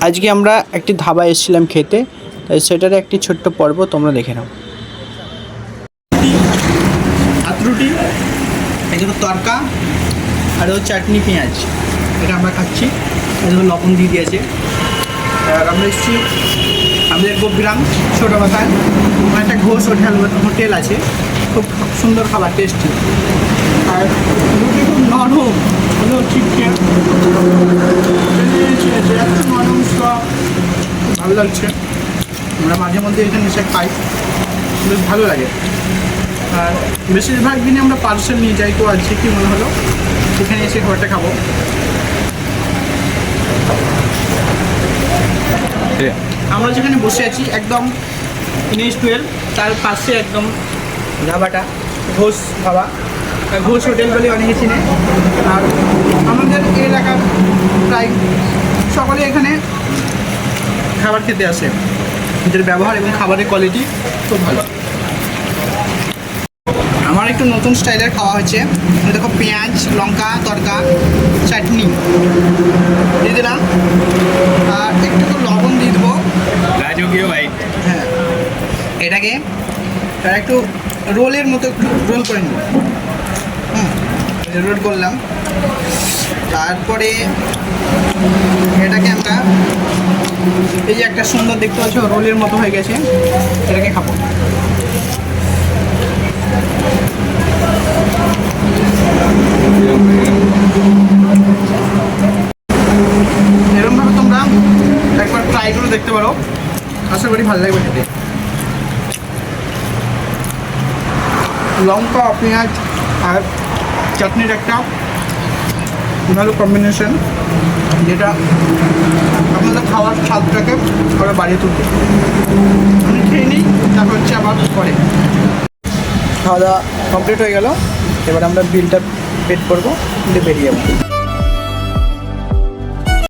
আজকে আমরা একটি ধাবায় এসেছিলাম খেতে, তাই সেটার একটি ছোট্ট পর্ব তোমরা দেখে নাও। হাত রুটি, এগুলো তরকা, আর চাটনি পেঁয়াজ, এটা আমরা খাচ্ছি। এগুলো লবণ দিয়ে দিয়েছে। আর আমরা এসেছি আমাদের গোগ্রাম ছোটো মাথায়, একটা ঘোষ হোটেল আছে, খুব সুন্দর খাবার, টেস্টি। আর রুটি খুব নরম, হলো চিকেন নরম, সব ভালো লাগছে। আমরা মাঝে মধ্যে এখানে এসে খাই, বেশ ভালো লাগে। আর বেশিরভাগ দিনে আমরা পার্সেল নিয়ে যাই, তো আজকে কি মনে হলো এখানে এসে খাবারটা খাবো। আমরা যেখানে বসে আছি একদম NH-12, তার পাশে একদম ধাবাটা ঘোষ ধাবা, ঘোষ হোটেল বলে অনেকে চিনে। আর আমাদের এলাকার প্রায় সকলে এখানে খাবার খেতে আসে, এদের ব্যবহার এবং খাবারের কোয়ালিটি খুব ভালো। আমার একটু নতুন স্টাইলের খাওয়া হচ্ছে, দেখো পেঁয়াজ, লঙ্কা, তরকা, চাটনি দিয়ে দিলাম, আর একটু লবণ দিয়ে দেবো। ভাই হ্যাঁ, এটাকে একটু রোলের মতো একটু রোল করে নিব। রোল করলাম, তারপরে এটাকে আমরা এই যে একটা সুন্দর দেখতে পাচ্ছ রোলের মতো হয়ে গেছে, এটাকে খাবো। এরকমভাবে তোমরা একবার ট্রাই করে দেখতে পারো, আশা করি ভালো লাগবে খেতে। লঙ্কা, পেঁয়াজ আর চাটনির একটা ভালো কম্বিনেশন, যেটা আপনাদের খাওয়ার স্বাদটাকে আবার বাড়িয়ে তুলবে। আমি খেয়ে নিই, তারপর হচ্ছে আবার পরে। খাওয়া দাওয়া কমপ্লিট হয়ে গেল, এবার আমরা বিলটা পেড করবো, বেরিয়ে যাবো।